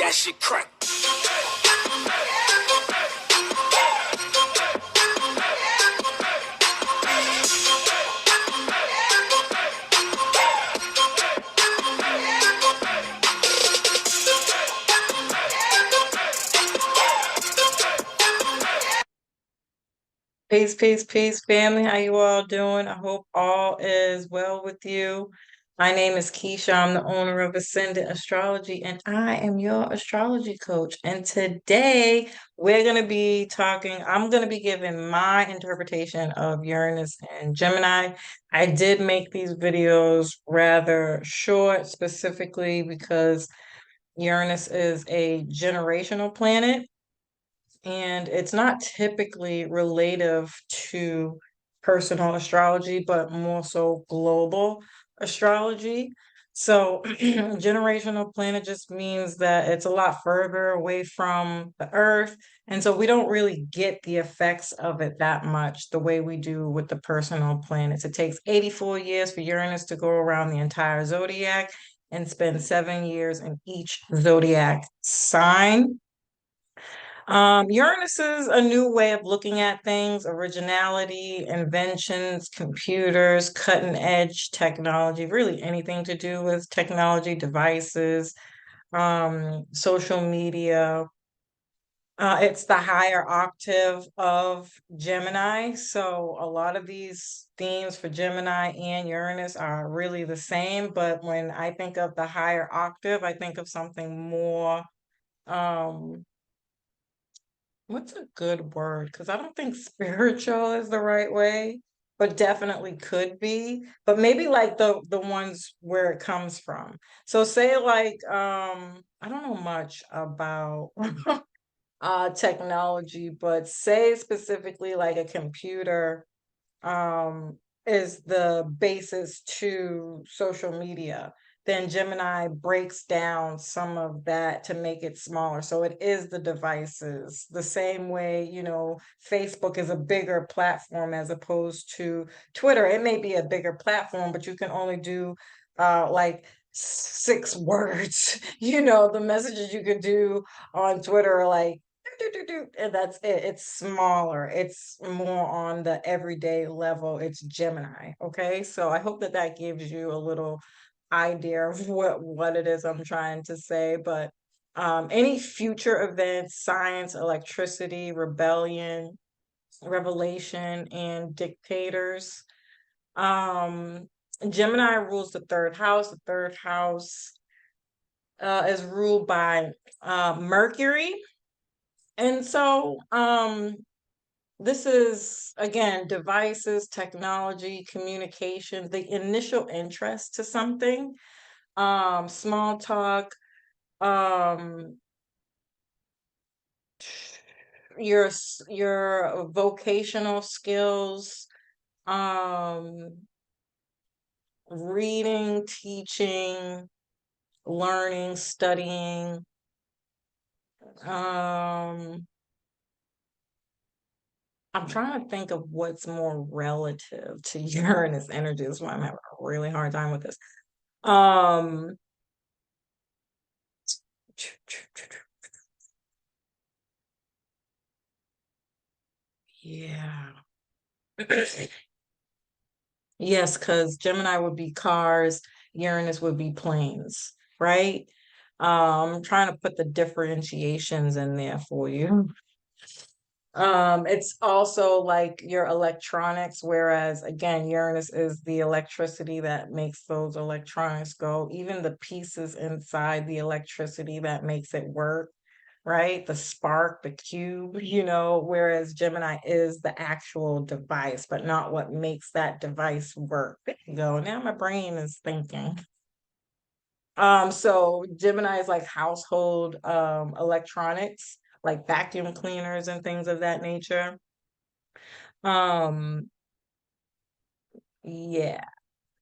that shit crack. Peace, peace, peace, family. How you all doing? I hope all is well with you. My name is Keisha. I'm the owner of Ascendant Astrology, and I am your astrology coach. And today we're going to be talking, I'm going to be giving my interpretation of Uranus and Gemini. I did make these videos rather short, specifically because Uranus is a generational planet and it's not typically relative to personal astrology, but more so global astrology. So, generational planet just means that it's a lot further away from the Earth. And so we don't really get the effects of it that much the way we do with the personal planets. It takes 84 years for Uranus to go around the entire zodiac and spend 7 years in each zodiac sign. Uranus is a new way of looking at things, originality, inventions, computers, cutting edge technology, really anything to do with technology, devices, social media. It's the higher octave of Gemini. So a lot of these themes for Gemini and Uranus are really the same. But when I think of the higher octave, I think of something more. Um, What's a good word? Because I don't think spiritual is the right way, but definitely could be. But maybe like the ones where it comes from. So say like I don't know much about technology, but say specifically like a computer is the basis to social media, then Gemini breaks down some of that to make it smaller. So it is the devices, the same way, Facebook is a bigger platform as opposed to Twitter. It may be a bigger platform, but you can only do like 6 words. The messages you could do on Twitter are like and that's it. It's smaller. It's more on the everyday level. It's Gemini. Okay, so I hope that that gives you a little idea of what it is I'm trying to say. But any future events, science, electricity, rebellion, revelation, and dictators. Um, Gemini rules the third house. The third house is ruled by Mercury. And so, this is again devices, technology, communication, the initial interest to something, small talk, um, your vocational skills, um, reading, teaching, learning, studying, um, I'm trying to think of what's more relative to Uranus energy. That's why I'm having a really hard time with this. Um, yeah. Yes, because Gemini would be cars, Uranus would be planes, right? I'm trying to put the differentiations in there for you. It's also like your electronics, whereas again, Uranus is the electricity that makes those electronics go, even the pieces inside the electricity that makes it work, right? The spark, the cube, whereas Gemini is the actual device, but not what makes that device work. There you go. Now my brain is thinking. So Gemini is like household electronics, like vacuum cleaners and things of that nature. Um, yeah,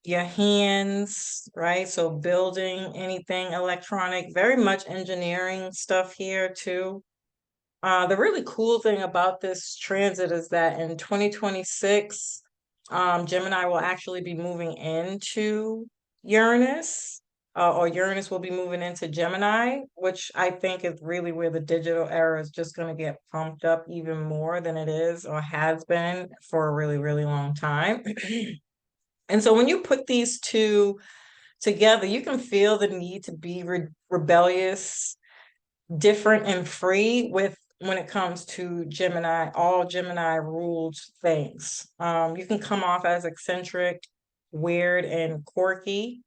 your hands, right? So building anything electronic, very much engineering stuff here too. The really cool thing about this transit is that in 2026, Gemini will actually be moving into Uranus. or Uranus will be moving into Gemini, which I think is really where the digital era is just going to get pumped up even more than it is or has been for a really, really long time. And so when you put these two together, you can feel the need to be rebellious, different, and free with when it comes to Gemini, all Gemini ruled things. You can come off as eccentric, weird, and quirky.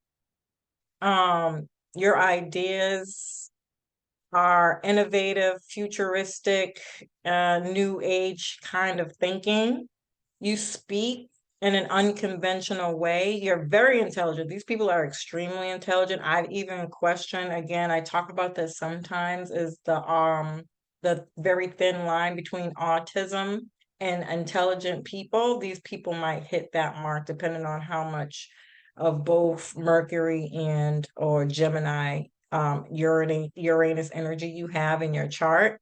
Your ideas are innovative, futuristic, new age kind of thinking. You speak in an unconventional way. You're very intelligent. These people are extremely intelligent. I've even questioned, again, I talk about this sometimes, is the very thin line between autism and intelligent people. These people might hit that mark depending on how much of both Mercury and or Gemini Uranus energy you have in your chart.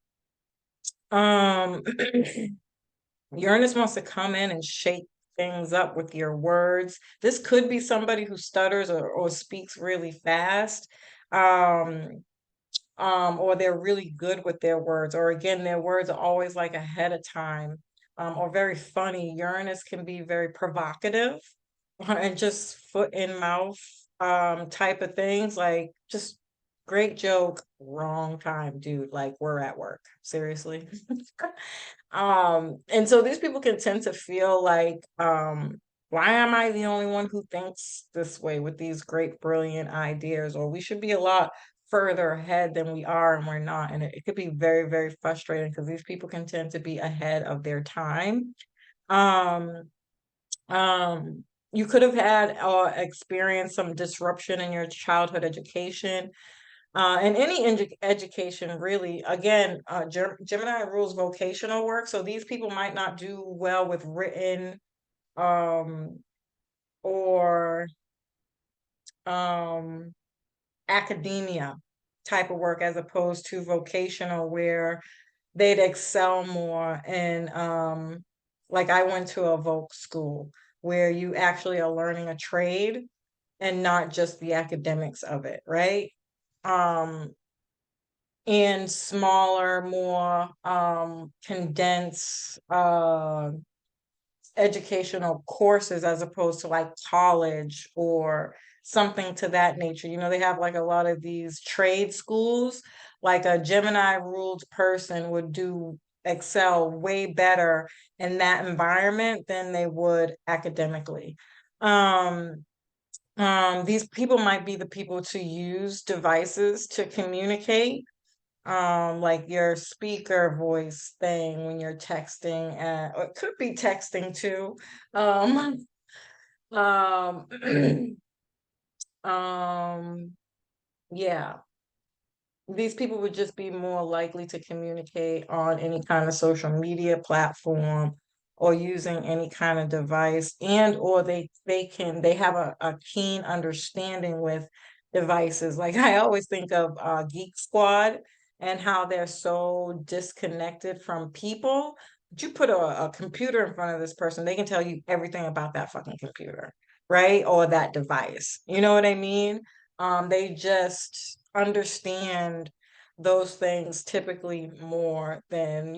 Um Uranus wants to come in and shake things up with your words. This could be somebody who stutters or speaks really fast. Um, or they're really good with their words, or again, their words are always like ahead of time, or very funny. Uranus can be very provocative and just foot in mouth type of things, like just great joke, wrong time, dude. Like we're at work. Seriously. And so these people can tend to feel like, why am I the only one who thinks this way with these great, brilliant ideas? Or we should be a lot further ahead than we are and we're not. And it could be very, very frustrating because these people can tend to be ahead of their time. Um, um, you could have had experienced some disruption in your childhood education. And any education, really, again, Gemini rules vocational work. So these people might not do well with written um, or um, academia type of work as opposed to vocational, where they'd excel more. And like I went to a voc school where you actually are learning a trade and not just the academics of it, right? Um, in smaller, more condensed educational courses as opposed to like college or something to that nature. You know, they have like a lot of these trade schools, like a Gemini ruled person would do excel way better in that environment than they would academically. Um, these people might be the people to use devices to communicate, like your speaker voice thing when you're texting, or it could be texting too. um um um yeah, these people would just be more likely to communicate on any kind of social media platform or using any kind of device, and or they have a keen understanding with devices. Like I always think of Geek Squad and how they're so disconnected from people. But you put a computer in front of this person, they can tell you everything about that fucking computer, right? Or that device. You know what I mean? They just understand those things typically more than,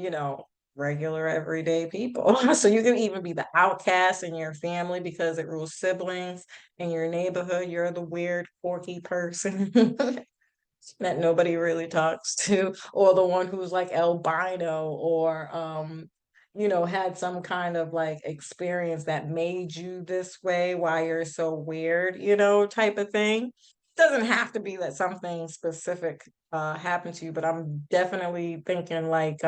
regular everyday people. So you can even be the outcast in your family because it rules siblings. In your neighborhood, you're the weird, quirky person that nobody really talks to, or the one who's like albino, or had some kind of like experience that made you this way, why you're so weird, type of thing. Doesn't have to be that something specific happened to you, but I'm definitely thinking like,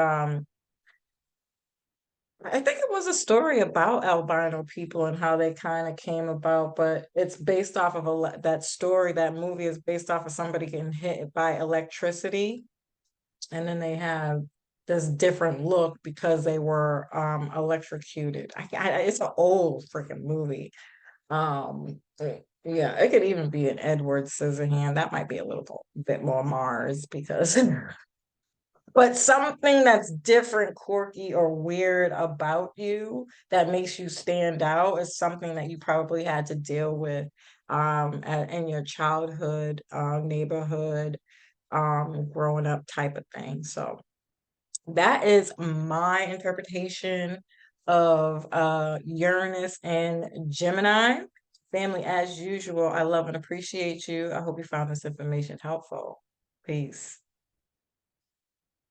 I think it was a story about albino people and how they kind of came about, but it's based off of that story. That movie is based off of somebody getting hit by electricity, and then they have this different look because they were electrocuted. It's an old freaking movie. Yeah, it could even be an Edward Scissorhand. That might be a little bit more Mars because But something that's different, quirky, or weird about you that makes you stand out is something that you probably had to deal with in your childhood, neighborhood, growing up type of thing. So that is my interpretation of Uranus and Gemini. Family, as usual, I love and appreciate you. I hope you found this information helpful. Peace.